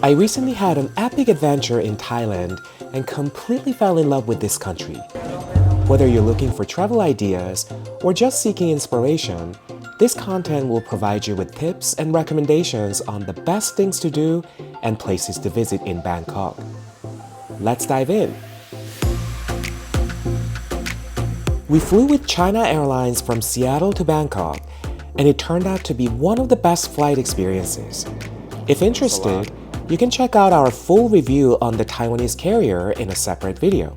I recently had an epic adventure in Thailand and completely fell in love with this country. Whether you're looking for travel ideas or just seeking inspiration, this content will provide you with tips and recommendations on the best things to do and places to visit in Bangkok. Let's dive in. We flew with China Airlines from Seattle to Bangkok, and it turned out to be one of the best flight experiences. If interested, you can check out our full review on the Taiwanese carrier in a separate video.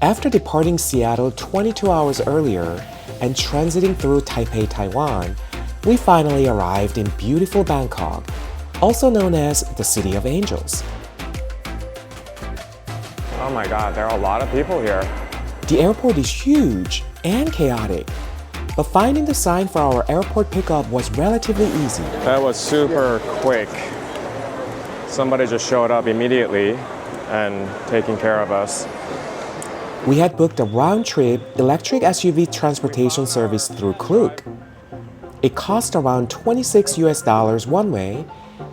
After departing Seattle 22 hours earlier and transiting through Taipei, Taiwan, we finally arrived in beautiful Bangkok, also known as the City of Angels. Oh my God, there are a lot of people here. The airport is huge and chaotic, but finding the sign for our airport pickup was relatively easy. That was super quick. Somebody just showed up immediately and taking care of us. We had booked a round-trip electric SUV transportation service through Klook. It cost around $26 one way,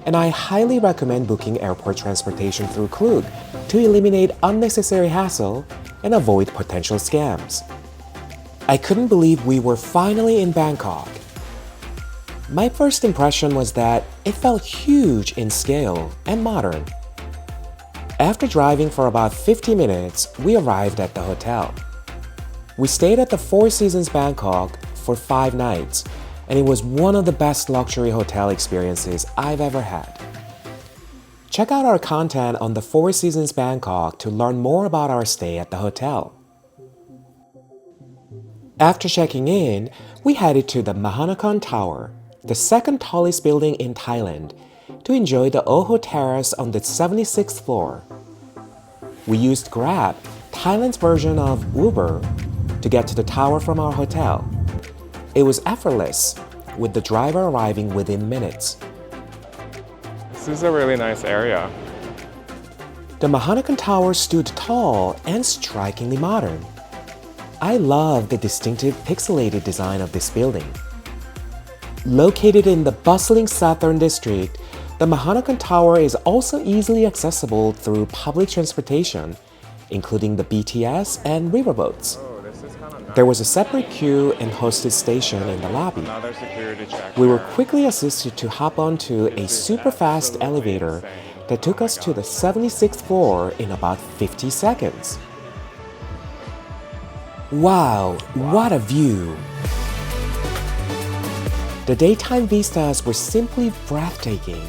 and I highly recommend booking airport transportation through Klook to eliminate unnecessary hassle and avoid potential scams. I couldn't believe we were finally in Bangkok. My first impression was that it felt huge in scale and modern. After driving for about 50 minutes, we arrived at the hotel. We stayed at the Four Seasons Bangkok for 5 nights, and it was one of the best luxury hotel experiences I've ever had. Check out our content on the Four Seasons Bangkok to learn more about our stay at the hotel. After checking in, we headed to the MahaNakhon Tower, the second tallest building in Thailand, to enjoy the Terrace on the 76th floor. We used Grab, Thailand's version of Uber, to get to the tower from our hotel. It was effortless, with the driver arriving within minutes. This is a really nice area. The MahaNakhon Tower stood tall and strikingly modern. I love the distinctive pixelated design of this building. Located in the bustling southern district, the MahaNakhon Tower is also easily accessible through public transportation, including the BTS and riverboats. There was a separate queue and hostess station in the lobby. We were quickly assisted to hop onto a super-fast elevator that took us to the 76th floor in about 50 seconds. Wow, what a view! The daytime vistas were simply breathtaking.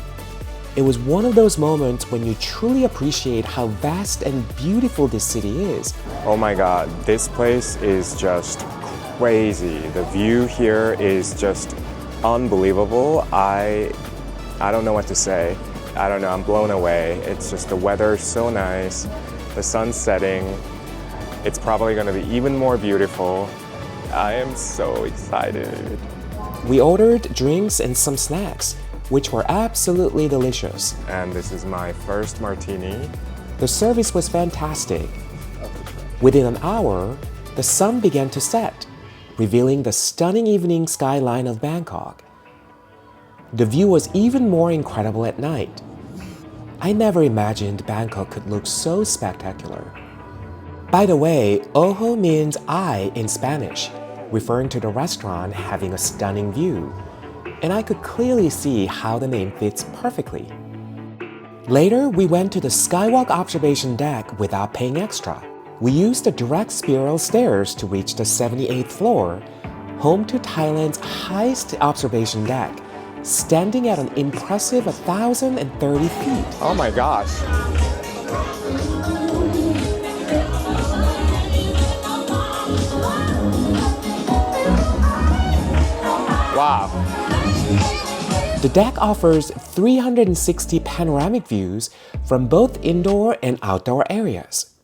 It was one of those moments when you truly appreciate how vast and beautiful this city is. Oh my God, this place is just crazy. The view here is just unbelievable. I don't know what to say. I don't know, I'm blown away. It's just the weather is so nice. The sun's setting. It's probably gonna be even more beautiful. I am so excited. We ordered drinks and some snacks, which were absolutely delicious. And this is my first martini. The service was fantastic. Within an hour, the sun began to set, revealing the stunning evening skyline of Bangkok. The view was even more incredible at night. I never imagined Bangkok could look so spectacular. By the way, ojo means eye in Spanish, referring to the restaurant having a stunning view, and I could clearly see how the name fits perfectly. Later, we went to the Skywalk observation deck without paying extra. We used the direct spiral stairs to reach the 78th floor, home to Thailand's highest observation deck, standing at an impressive 1,030 feet. Oh my gosh. Wow. The deck offers 360 panoramic views from both indoor and outdoor areas.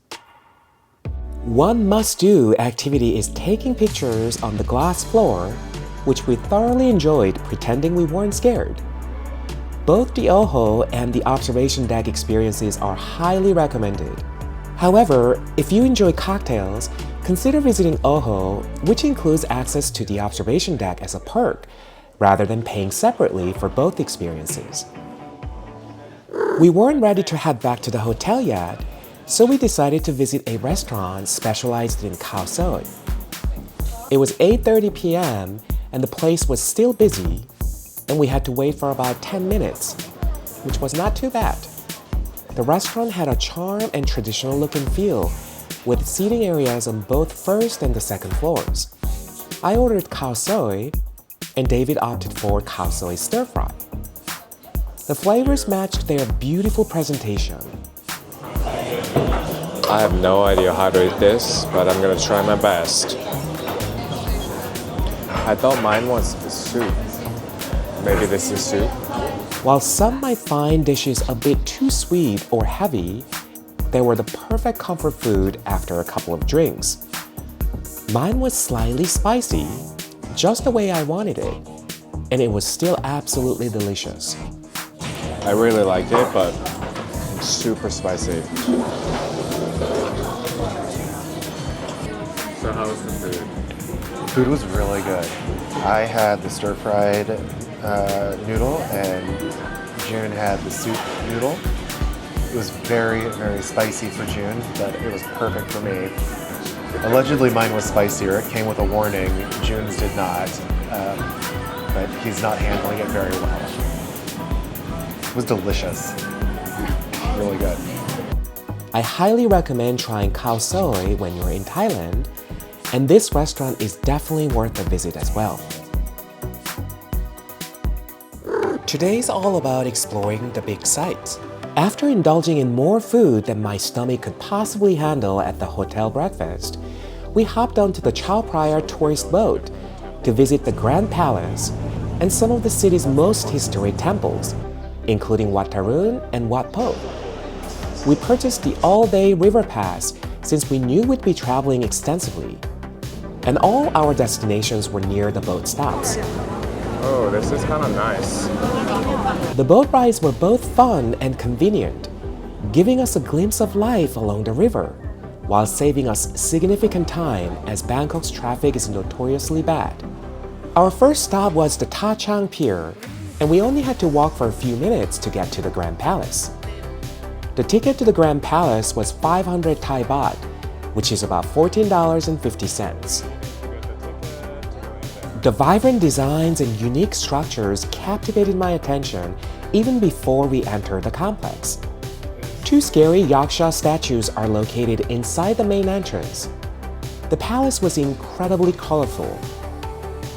One must-do activity is taking pictures on the glass floor, which we thoroughly enjoyed pretending we weren't scared. Both the Oho and the observation deck experiences are highly recommended. However, if you enjoy cocktails, consider visiting Oho, which includes access to the observation deck as a perk, rather than paying separately for both experiences. We weren't ready to head back to the hotel yet, so we decided to visit a restaurant specialized in Khao Soi. It was 8:30 p.m. and the place was still busy, and we had to wait for about 10 minutes, which was not too bad. The restaurant had a charm and traditional look and feel, with seating areas on both first and the second floors. I ordered Khao Soi, and David opted for Khao Soi stir fry. The flavors matched their beautiful presentation. I have no idea how to eat this, but I'm gonna try my best. I thought mine was the soup. Maybe this is soup? While some might find dishes a bit too sweet or heavy, they were the perfect comfort food after a couple of drinks. Mine was slightly spicy, just the way I wanted it, and it was still absolutely delicious. I really like it, but it's super spicy. So how was the food? The food was really good. I had the stir-fried noodle and June had the soup noodle. It was very, very spicy for June, but it was perfect for me. Allegedly mine was spicier. It came with a warning. June's did not, but he's not handling it very well. It was delicious. Really good. I highly recommend trying Khao Soi when you're in Thailand, and this restaurant is definitely worth a visit as well. Today's all about exploring the big sights. After indulging in more food than my stomach could possibly handle at the hotel breakfast, we hopped onto the Chao Phraya tourist boat to visit the Grand Palace and some of the city's most historic temples, including Wat Arun and Wat Po. We purchased the all-day river pass since we knew we'd be traveling extensively, and all our destinations were near the boat stops. Oh, this is kind of nice. The boat rides were both fun and convenient, giving us a glimpse of life along the river, while saving us significant time as Bangkok's traffic is notoriously bad. Our first stop was the Ta Chang Pier, and we only had to walk for a few minutes to get to the Grand Palace. The ticket to the Grand Palace was 500 Thai baht, which is about $14.50. The vibrant designs and unique structures captivated my attention even before we entered the complex. Two scary yaksha statues are located inside the main entrance. The palace was incredibly colorful.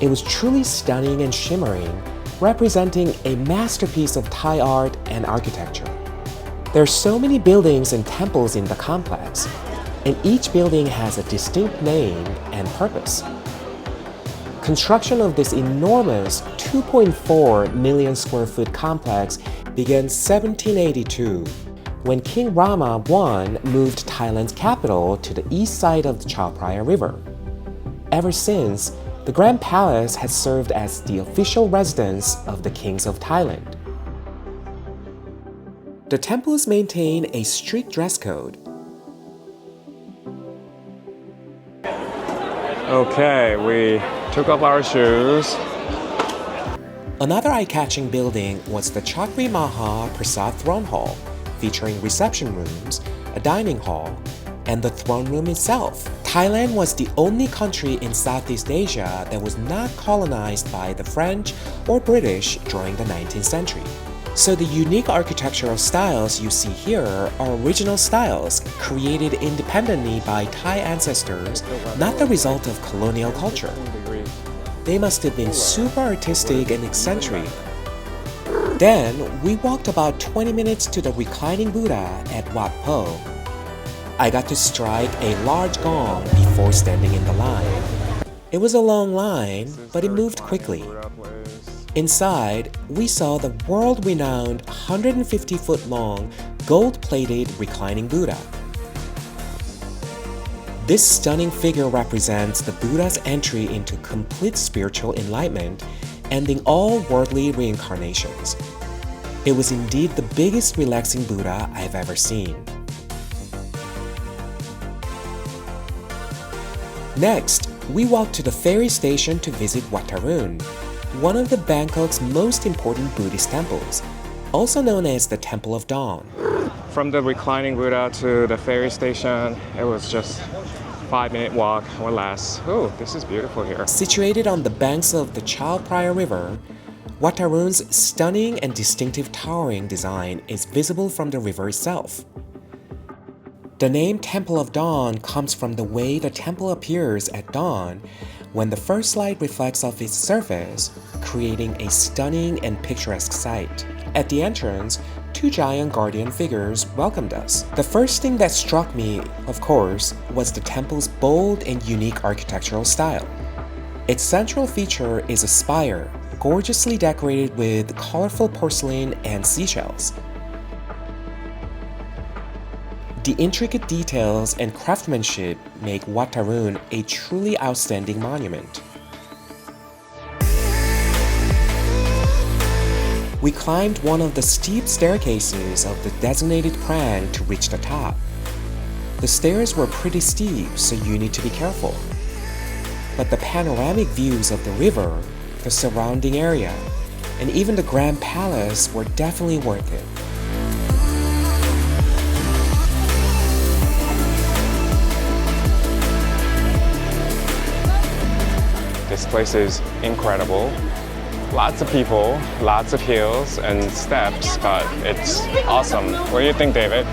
It was truly stunning and shimmering, representing a masterpiece of Thai art and architecture. There are so many buildings and temples in the complex, and each building has a distinct name and purpose. Construction of this enormous 2.4 million square foot complex began 1782, when King Rama I moved Thailand's capital to the east side of the Chao Phraya River. Ever since, the Grand Palace has served as the official residence of the kings of Thailand. The temples maintain a strict dress code. Okay, we took off our shoes. Another eye-catching building was the Chakri Maha Prasad Throne Hall, featuring reception rooms, a dining hall, and the throne room itself. Thailand was the only country in Southeast Asia that was not colonized by the French or British during the 19th century. So the unique architectural styles you see here are original styles created independently by Thai ancestors, not the result of colonial culture. They must have been super artistic and eccentric. Then, we walked about 20 minutes to the Reclining Buddha at Wat Po. I got to strike a large gong before standing in the line. It was a long line, but it moved quickly. Inside, we saw the world-renowned 150-foot-long, gold-plated reclining Buddha. This stunning figure represents the Buddha's entry into complete spiritual enlightenment, ending all worldly reincarnations. It was indeed the biggest relaxing Buddha I've ever seen. Next, we walked to the ferry station to visit Wat Arun, one of the Bangkok's most important Buddhist temples. also known as the Temple of Dawn. From the reclining route to the ferry station, it was just 5-minute walk or less. Oh, this is beautiful here. Situated on the banks of the Chao Phraya River, Wat Arun's stunning and distinctive towering design is visible from the river itself. The name Temple of Dawn comes from the way the temple appears at dawn when the first light reflects off its surface, creating a stunning and picturesque sight. At the entrance, two giant guardian figures welcomed us. The first thing that struck me, of course, was the temple's bold and unique architectural style. Its central feature is a spire, gorgeously decorated with colorful porcelain and seashells. The intricate details and craftsmanship make Wat Arun a truly outstanding monument. We climbed one of the steep staircases of the designated prang to reach the top. The stairs were pretty steep, so you need to be careful. But the panoramic views of the river, the surrounding area, and even the Grand Palace were definitely worth it. This place is incredible. Lots of people, lots of hills and steps, but it's awesome. What do you think, David?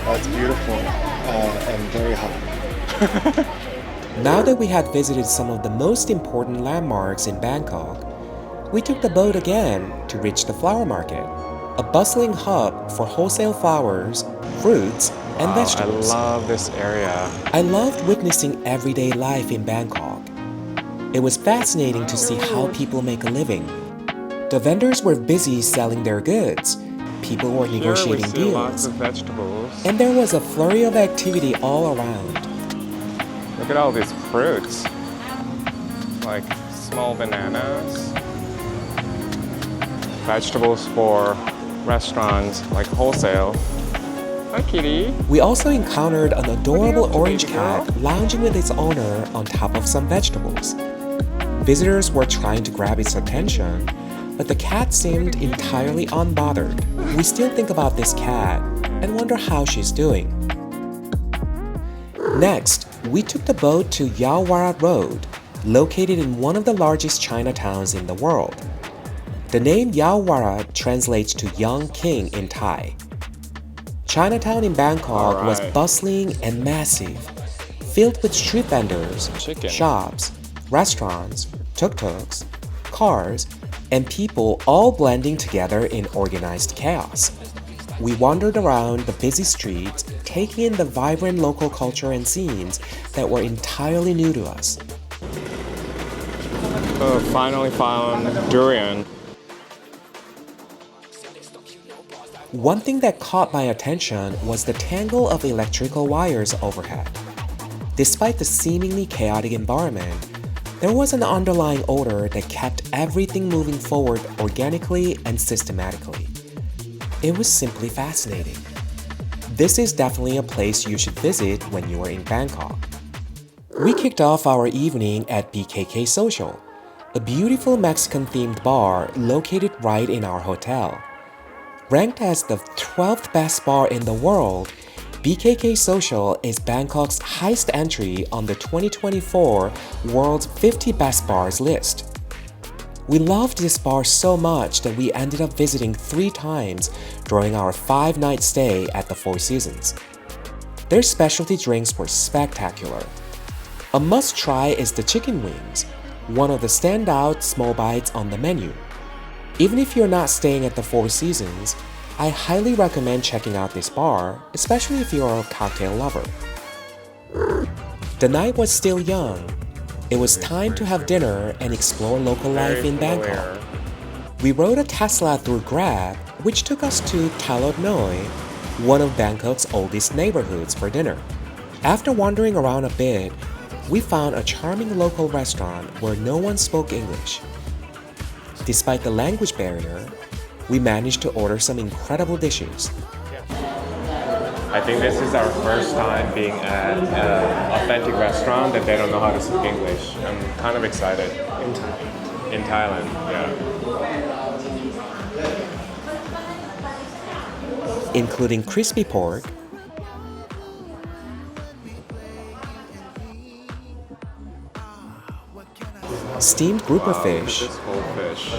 That's beautiful and very hot. Now that we had visited some of the most important landmarks in Bangkok, we took the boat again to reach the flower market, a bustling hub for wholesale flowers, fruits, and vegetables. I love this area. I loved witnessing everyday life in Bangkok. It was fascinating to see how people make a living. The vendors were busy selling their goods. People were negotiating Here we see lots deals. of vegetables. And there was a flurry of activity all around. Look at all these fruits. Like small bananas. Vegetables for restaurants, like wholesale. Hi, kitty. We also encountered an adorable up to, orange baby girl? cat lounging with its owner on top of some vegetables. Visitors were trying to grab its attention, but the cat seemed entirely unbothered. We still think about this cat and wonder how she's doing. Next, we took the boat to Yaowarat Road, located in one of the largest Chinatowns in the world. The name Yaowarat translates to Young King in Thai. Chinatown in Bangkok was Alright. bustling and massive, filled with street vendors, Chicken. shops, restaurants, tuk-tuks, cars, and people all blending together in organized chaos. We wandered around the busy streets, taking in the vibrant local culture and scenes that were entirely new to us. Oh, finally found durian. One thing that caught my attention was the tangle of electrical wires overhead. Despite the seemingly chaotic environment, there was an underlying order that kept everything moving forward organically and systematically. It was simply fascinating. This is definitely a place you should visit when you are in Bangkok. We kicked off our evening at BKK Social, a beautiful Mexican-themed bar located right in our hotel. Ranked as the 12th best bar in the world, BKK Social is Bangkok's highest entry on the 2024 World's 50 Best Bars list. We loved this bar so much that we ended up visiting 3 times during our 5-night stay at the Four Seasons. Their specialty drinks were spectacular. A must-try is the chicken wings, one of the standout small bites on the menu. Even if you're not staying at the Four Seasons, I highly recommend checking out this bar, especially if you're a cocktail lover. The night was still young. It was time to have dinner and explore local life in Bangkok. We rode a Tesla through Grab, which took us to Talat Noi, one of Bangkok's oldest neighborhoods, for dinner. After wandering around a bit, we found a charming local restaurant where no one spoke English. Despite the language barrier, we managed to order some incredible dishes. I think this is our first time being at an authentic restaurant that they don't know how to speak English. I'm kind of excited. In Thailand, yeah. including crispy pork, steamed grouper fish, This whole fish.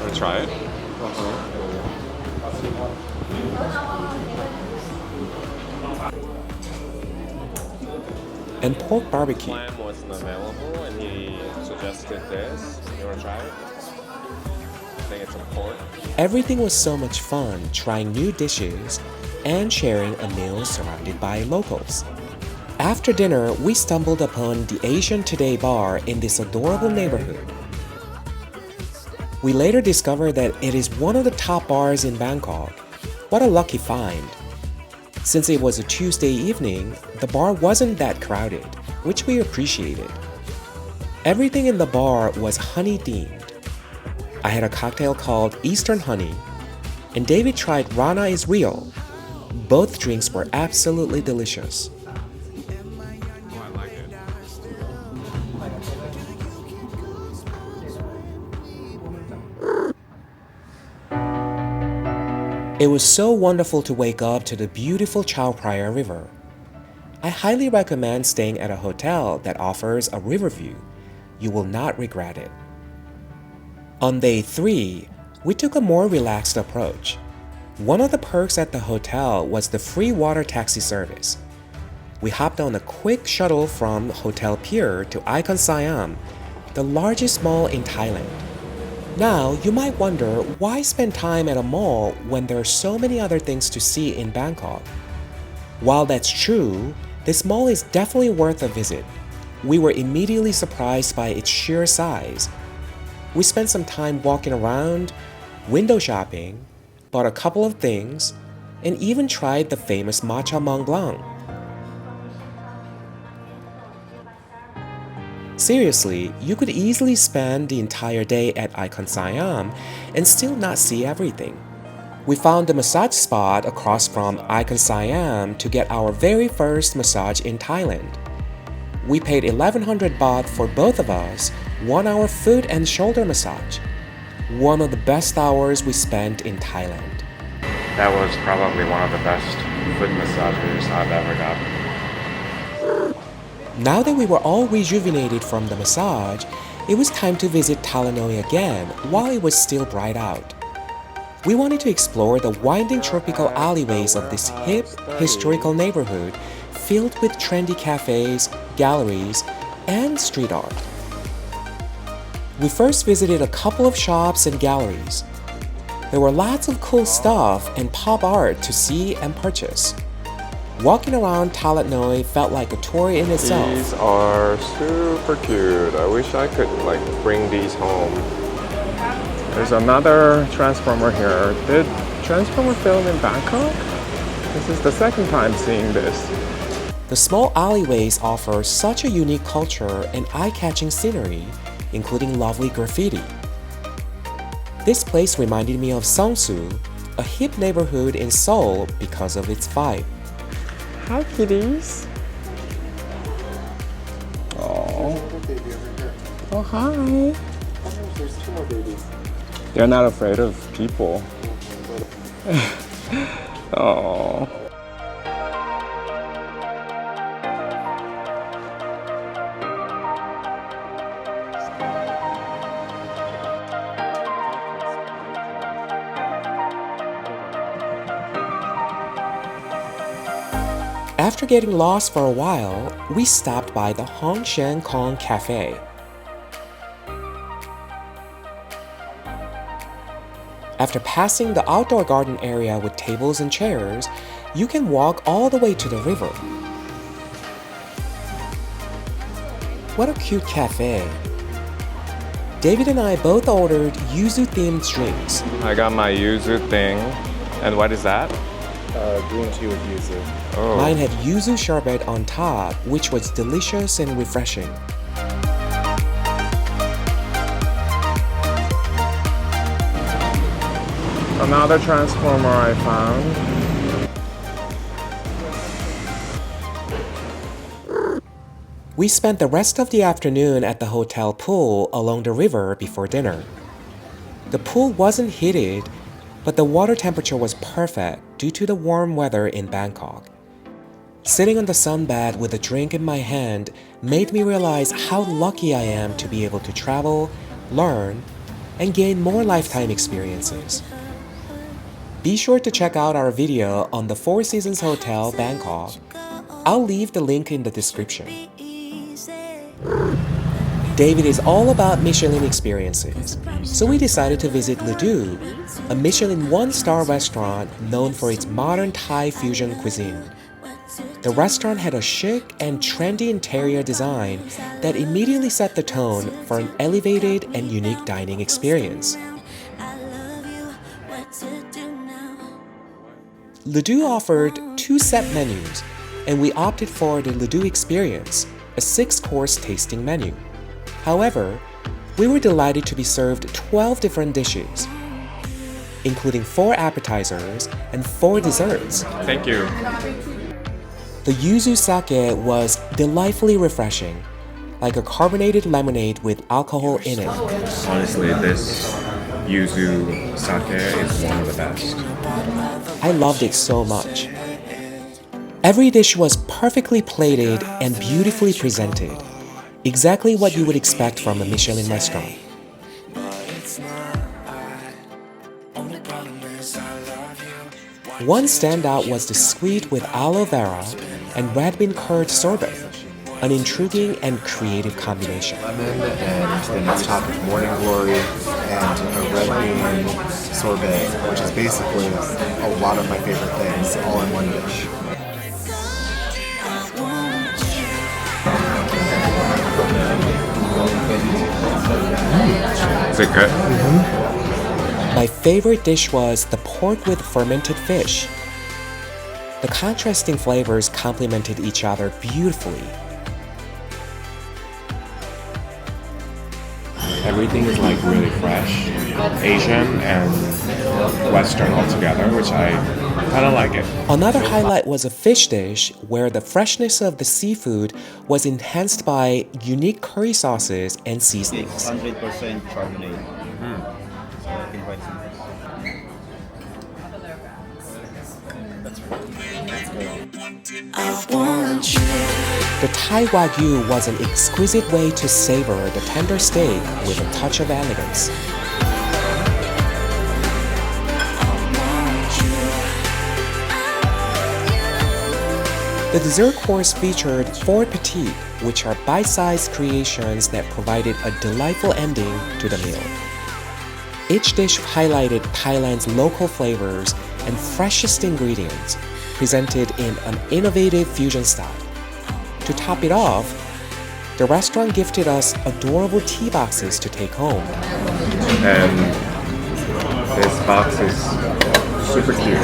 Want to try it? and pork barbecue. Lamb wasn't available, and he suggested this. You want to try it? I think it's some pork. Everything was so much fun trying new dishes and sharing a meal surrounded by locals. After dinner, we stumbled upon the Asian Today bar in this adorable neighborhood. We later discovered that it is one of the top bars in Bangkok. What a lucky find. Since it was a Tuesday evening, the bar wasn't that crowded, which we appreciated. Everything in the bar was honey themed. I had a cocktail called Eastern Honey, and David tried Rana is Real. Both drinks were absolutely delicious. Oh, I like it. It was so wonderful to wake up to the beautiful Chao Phraya River. I highly recommend staying at a hotel that offers a river view. You will not regret it. On day 3, we took a more relaxed approach. One of the perks at the hotel was the free water taxi service. We hopped on a quick shuttle from Hotel Pier to ICONSIAM, the largest mall in Thailand. Now, you might wonder why spend time at a mall when there are so many other things to see in Bangkok. While that's true, this mall is definitely worth a visit. We were immediately surprised by its sheer size. We spent some time walking around, window shopping, bought a couple of things, and even tried the famous matcha Mont Blanc. Seriously, you could easily spend the entire day at ICONSIAM and still not see everything. We found a massage spot across from ICONSIAM to get our very first massage in Thailand. We paid 1100 baht for both of us, 1 hour foot and shoulder massage. One of the best hours we spent in Thailand. That was probably one of the best foot massagers I've ever gotten. Now that we were all rejuvenated from the massage, it was time to visit Talat again while it was still bright out. We wanted to explore the winding tropical alleyways of this hip, historical neighborhood filled with trendy cafes, galleries, and street art. We first visited a couple of shops and galleries. There were lots of cool stuff and pop art to see and purchase. Walking around Talat felt like a tour in itself. These are super cute. I wish I could bring these home. There's another transformer here. Did Transformer film in Bangkok? This is the second time seeing this. The small alleyways offer such a unique culture and eye-catching scenery, including lovely graffiti. This place reminded me of Seongsu, a hip neighborhood in Seoul because of its vibe. Hi, kitties. Oh. Oh, hi. There's 2 more babies. They're not afraid of people. Oh. After getting lost for a while, we stopped by the Hong Shen Kong Cafe. After passing the outdoor garden area with tables and chairs, you can walk all the way to the river. What a cute cafe. David and I both ordered yuzu-themed drinks. I got my yuzu thing. And what is that? Green tea with yuzu. Oh. Mine had yuzu sherbet on top, which was delicious and refreshing. Another transformer I found. We spent the rest of the afternoon at the hotel pool along the river before dinner. The pool wasn't heated, but the water temperature was perfect due to the warm weather in Bangkok. Sitting on the sunbed with a drink in my hand made me realize how lucky I am to be able to travel, learn, and gain more lifetime experiences. Be sure to check out our video on the Four Seasons Hotel, Bangkok. I'll leave the link in the description. David is all about Michelin experiences, so we decided to visit Le Deux, a Michelin one-star restaurant known for its modern Thai fusion cuisine. The restaurant had a chic and trendy interior design that immediately set the tone for an elevated and unique dining experience. Le Deux offered 2 set menus, and we opted for the Le Deux Experience, a 6-course tasting menu. However, we were delighted to be served 12 different dishes, including 4 appetizers and 4 desserts. Thank you. The yuzu sake was delightfully refreshing, like a carbonated lemonade with alcohol in it. Honestly, this yuzu sake is one of the best. I loved it so much. Every dish was perfectly plated and beautifully presented, exactly what you would expect from a Michelin restaurant. One standout was the sweet with aloe vera and red bean curd sorbet, an intriguing and creative combination. Lemon and then it's topped with morning glory and a red bean sorbet, which is basically a lot of my favorite things all in one dish. Is it good? My favorite dish was the pork with fermented fish. The contrasting flavors complemented each other beautifully. Everything is like really fresh, Asian and Western altogether, which I kind of like it. Another highlight was a fish dish where the freshness of the seafood was enhanced by unique curry sauces and seasonings. 100% Chardonnay. So I think quite simple. The Thai Wagyu was an exquisite way to savor the tender steak with a touch of elegance. The dessert course featured 4 petite, which are bite-sized creations that provided a delightful ending to the meal. Each dish highlighted Thailand's local flavors and freshest ingredients, presented in an innovative fusion style. To top it off, the restaurant gifted us adorable tea boxes to take home. And this box is super cute.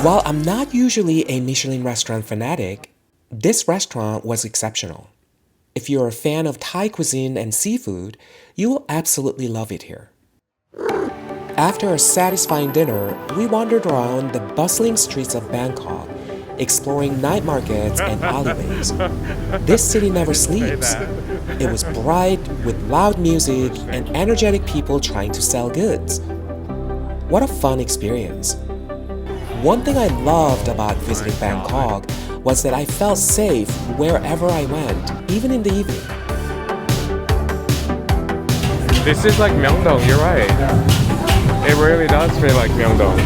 While I'm not usually a Michelin restaurant fanatic, this restaurant was exceptional. If you're a fan of Thai cuisine and seafood, you will absolutely love it here. After a satisfying dinner, we wandered around the bustling streets of Bangkok, exploring night markets and alleyways. This city never sleeps. It was bright with loud music and energetic people trying to sell goods. What a fun experience. One thing I loved about visiting Bangkok was that I felt safe wherever I went, even in the evening. This is like Myeongdong, you're right. It really does feel like Myeongdong.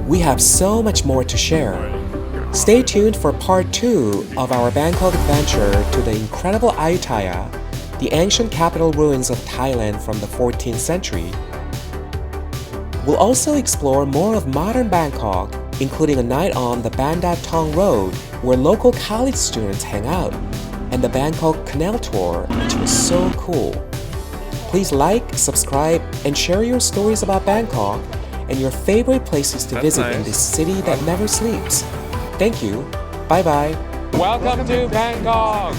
We have so much more to share. Stay tuned for part 2 of our Bangkok adventure to the incredible Ayutthaya, the ancient capital ruins of Thailand from the 14th century. We'll also explore more of modern Bangkok, including a night on the Ban Dat Thong Road, where local college students hang out, and the Bangkok Canal Tour, which was so cool. Please like, subscribe, and share your stories about Bangkok and your favorite places to visit in this city that never sleeps. Thank you. Bye-bye. Welcome to Bangkok!